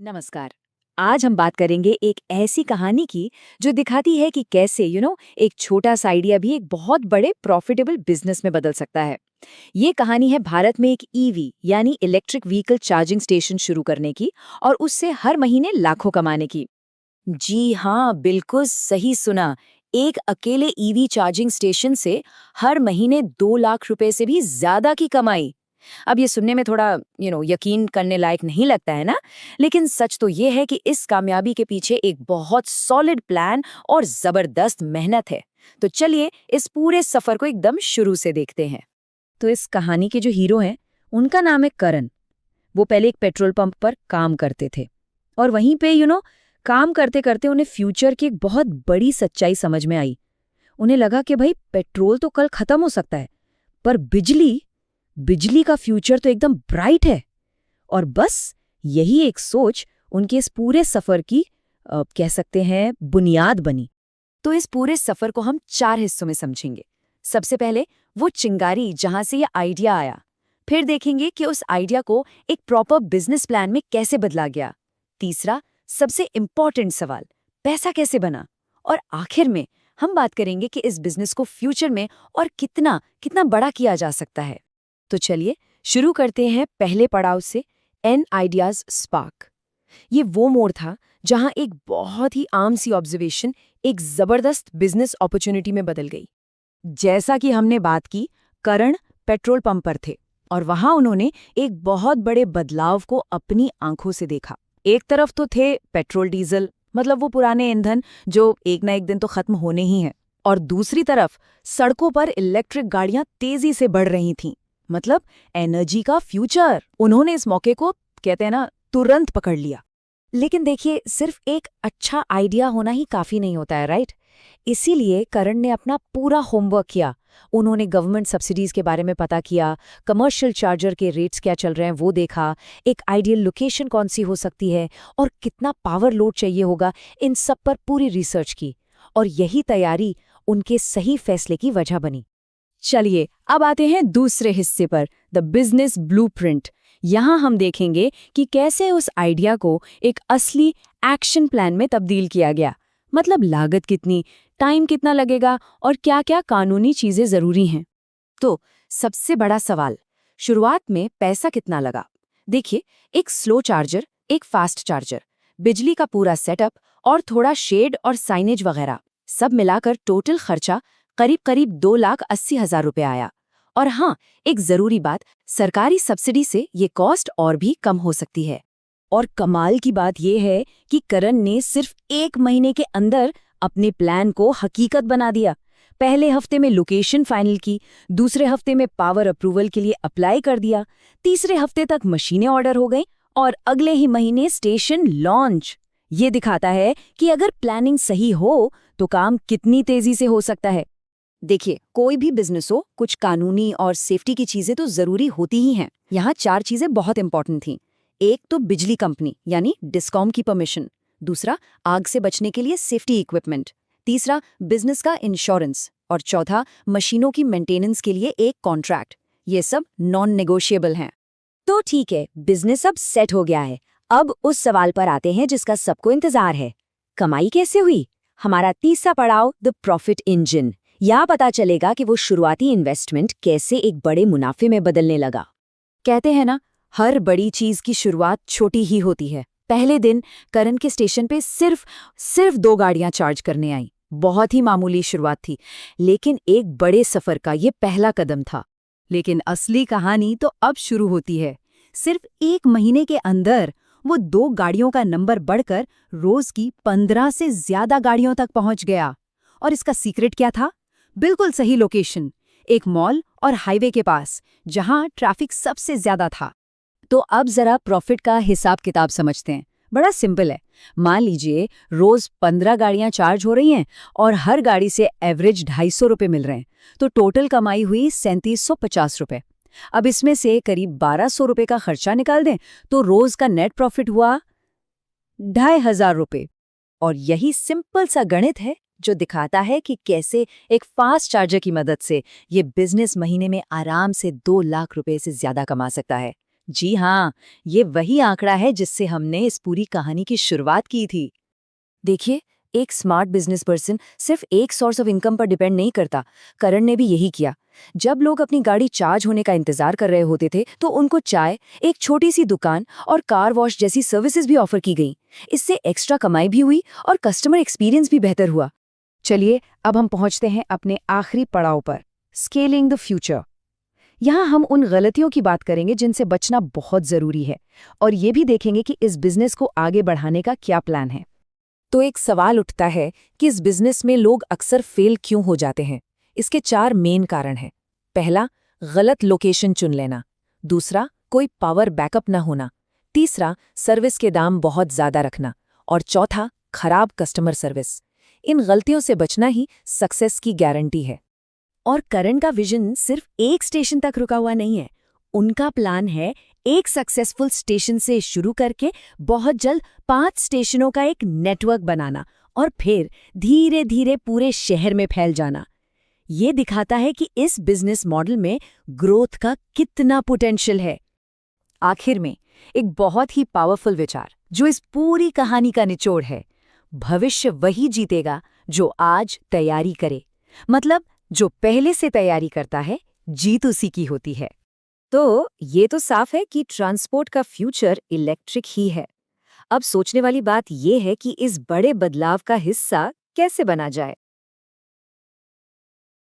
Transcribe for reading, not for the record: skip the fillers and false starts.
नमस्कार। आज हम बात करेंगे एक ऐसी कहानी की जो दिखाती है कि कैसे एक छोटा सा आइडिया भी एक बहुत बड़े प्रॉफिटेबल बिजनेस में बदल सकता है। ये कहानी है भारत में एक ईवी यानी इलेक्ट्रिक व्हीकल चार्जिंग स्टेशन शुरू करने की और उससे हर महीने लाखों कमाने की। जी हाँ, बिल्कुल सही सुना। एक अकेले ईवी चार्जिंग स्टेशन से हर महीने 2 लाख रुपए से भी ज्यादा की कमाई। अब ये सुनने में थोड़ा यकीन करने लायक नहीं लगता है ना। लेकिन सच तो ये है कि इस कामयाबी के पीछे एक बहुत सॉलिड प्लान और जबरदस्त मेहनत है। तो चलिए इस पूरे सफर को एकदम शुरू से देखते हैं। तो इस कहानी के जो हीरो हैं उनका नाम है करण। वो पहले एक पेट्रोल पंप पर काम करते थे और वहीं पे काम करते करते उन्हें फ्यूचर की एक बहुत बड़ी सच्चाई समझ में आई। उन्हें लगा कि भाई पेट्रोल तो कल खत्म हो सकता है, पर बिजली बिजली का फ्यूचर तो एकदम ब्राइट है। और बस यही एक सोच उनके इस पूरे सफर की कह सकते हैं बुनियाद बनी। तो इस पूरे सफर को हम 4 हिस्सों में समझेंगे। सबसे पहले वो चिंगारी जहां से ये आइडिया आया। फिर देखेंगे कि उस आइडिया को एक प्रॉपर बिजनेस प्लान में कैसे बदला गया। तीसरा, सबसे इम्पोर्टेंट सवाल, पैसा कैसे बना। और आखिर में हम बात करेंगे कि इस बिजनेस को फ्यूचर में और कितना कितना बड़ा किया जा सकता है। तो चलिए शुरू करते हैं पहले पड़ाव से, एन आइडियाज स्पार्क। ये वो मोड़ था जहां एक बहुत ही आम सी ऑब्जर्वेशन एक जबरदस्त बिजनेस अपॉर्चुनिटी में बदल गई। जैसा कि हमने बात की, करण पेट्रोल पंप पर थे और वहां उन्होंने एक बहुत बड़े बदलाव को अपनी आंखों से देखा। एक तरफ तो थे पेट्रोल डीजल, मतलब वो पुराने ईंधन जो एक ना एक दिन तो खत्म होने ही हैं, और दूसरी तरफ सड़कों पर इलेक्ट्रिक गाड़ियां तेजी से बढ़ रही थीं, मतलब एनर्जी का फ्यूचर। उन्होंने इस मौके को कहते हैं ना तुरंत पकड़ लिया। लेकिन देखिए, सिर्फ एक अच्छा आइडिया होना ही काफी नहीं होता है, राइट? इसीलिए करण ने अपना पूरा होमवर्क किया। उन्होंने गवर्नमेंट सब्सिडीज के बारे में पता किया, कमर्शियल चार्जर के रेट्स क्या चल रहे हैं वो देखा, एक आइडियल लोकेशन कौन सी हो सकती है और कितना पावर लोड चाहिए होगा, इन सब पर पूरी रिसर्च की। और यही तैयारी उनके सही फैसले की वजह बनी। चलिए अब आते हैं दूसरे हिस्से पर, द बिजनेस ब्लूप्रिंट। यहाँ हम देखेंगे कि कैसे उस आइडिया को एक असली एक्शन प्लान में तब्दील किया गया। मतलब लागत कितनी, टाइम कितना लगेगा और क्या-क्या कानूनी चीजें जरूरी हैं। तो सबसे बड़ा सवाल, शुरुआत में पैसा कितना लगा? देखिए, एक स्लो चार्जर, एक फास्ट चार्जर, बिजली का पूरा सेटअप और थोड़ा शेड और साइनेज वगैरह, सब मिलाकर टोटल खर्चा करीब करीब 2,80,000 रुपये आया। और हाँ, एक जरूरी बात, सरकारी सब्सिडी से ये कॉस्ट और भी कम हो सकती है। और कमाल की बात यह है कि करण ने सिर्फ 1 महीने के अंदर अपने प्लान को हकीकत बना दिया। पहले हफ्ते में लोकेशन फाइनल की, दूसरे हफ्ते में पावर अप्रूवल के लिए अप्लाई कर दिया, तीसरे हफ्ते तक मशीनें ऑर्डर हो गईं और अगले ही महीने स्टेशन लॉन्च। ये दिखाता है कि अगर प्लानिंग सही हो तो काम कितनी तेजी से हो सकता है। देखिए, कोई भी बिजनेस हो, कुछ कानूनी और सेफ्टी की चीजें तो जरूरी होती ही हैं। यहाँ 4 चीजें बहुत इंपॉर्टेंट थीं। एक तो बिजली कंपनी यानी डिस्कॉम की परमिशन, दूसरा आग से बचने के लिए सेफ्टी इक्विपमेंट, तीसरा बिजनेस का इंश्योरेंस और चौथा मशीनों की मेंटेनेंस के लिए एक कॉन्ट्रैक्ट। ये सब नॉन नेगोशिएबल हैं। तो ठीक है, बिजनेस अब सेट हो गया है। अब उस सवाल पर आते हैं जिसका सबको इंतजार है, कमाई कैसे हुई? हमारा तीसरा पड़ाव, द प्रॉफिट इंजन। यहाँ पता चलेगा कि वो शुरुआती इन्वेस्टमेंट कैसे एक बड़े मुनाफे में बदलने लगा। कहते हैं ना, हर बड़ी चीज की शुरुआत छोटी ही होती है। पहले दिन करण के स्टेशन पे सिर्फ 2 गाड़ियां चार्ज करने आई। बहुत ही मामूली शुरुआत थी, लेकिन एक बड़े सफर का ये पहला कदम था। लेकिन असली कहानी तो अब शुरू होती है। सिर्फ 1 महीने के अंदर वो 2 गाड़ियों का नंबर बढ़कर रोज की 15 से ज्यादा गाड़ियों तक पहुंच गया। और इसका सीक्रेट क्या था? बिल्कुल सही लोकेशन, एक मॉल और हाईवे के पास, जहां ट्रैफिक सबसे ज्यादा था। तो अब जरा प्रॉफिट का हिसाब किताब समझते हैं। बड़ा सिंपल है। मान लीजिए रोज 15 गाड़ियां चार्ज हो रही हैं और हर गाड़ी से एवरेज 250 रुपये मिल रहे हैं, तो टोटल कमाई हुई 3750 रुपये। अब इसमें से करीब 1200 रुपये का खर्चा निकाल दें तो रोज का नेट प्रॉफिट हुआ 2500 रुपये। और यही सिंपल सा गणित है जो दिखाता है कि कैसे एक फास्ट चार्जर की मदद से ये बिजनेस महीने में आराम से 2 लाख रुपए से ज्यादा कमा सकता है। जी हाँ, ये वही आंकड़ा है जिससे हमने इस पूरी कहानी की शुरुआत की थी। देखिए, एक स्मार्ट बिजनेस पर्सन सिर्फ एक सोर्स ऑफ इनकम पर डिपेंड नहीं करता। करण ने भी यही किया। जब लोग अपनी गाड़ी चार्ज होने का इंतजार कर रहे होते थे, तो उनको चाय, एक छोटी सी दुकान और कार वॉश जैसी सर्विसेज भी ऑफर की गई। इससे एक्स्ट्रा कमाई भी हुई और कस्टमर एक्सपीरियंस भी बेहतर हुआ। चलिए, अब हम पहुंचते हैं अपने आखिरी पड़ाव पर, स्केलिंग द फ्यूचर। यहाँ हम उन गलतियों की बात करेंगे जिनसे बचना बहुत जरूरी है, और ये भी देखेंगे कि इस बिजनेस को आगे बढ़ाने का क्या प्लान है। तो एक सवाल उठता है कि इस बिजनेस में लोग अक्सर फेल क्यों हो जाते हैं। इसके 4 मेन कारण हैं। पहला, गलत लोकेशन चुन लेना। दूसरा, कोई पावर बैकअप ना होना। तीसरा, सर्विस के दाम बहुत ज्यादा रखना। और चौथा, खराब कस्टमर सर्विस। इन गलतियों से बचना ही सक्सेस की गारंटी है। और करण का विजन सिर्फ एक स्टेशन तक रुका हुआ नहीं है। उनका प्लान है एक सक्सेसफुल स्टेशन से शुरू करके बहुत जल्द 5 स्टेशनों का एक नेटवर्क बनाना और फिर धीरे धीरे पूरे शहर में फैल जाना। ये दिखाता है कि इस बिजनेस मॉडल में ग्रोथ का कितना पोटेंशियल है। आखिर में एक बहुत ही पावरफुल विचार जो इस पूरी कहानी का निचोड़ है। भविष्य वही जीतेगा जो आज तैयारी करे। मतलब जो पहले से तैयारी करता है, जीत उसी की होती है। तो ये तो साफ है कि ट्रांसपोर्ट का फ्यूचर इलेक्ट्रिक ही है। अब सोचने वाली बात ये है कि इस बड़े बदलाव का हिस्सा कैसे बना जाए।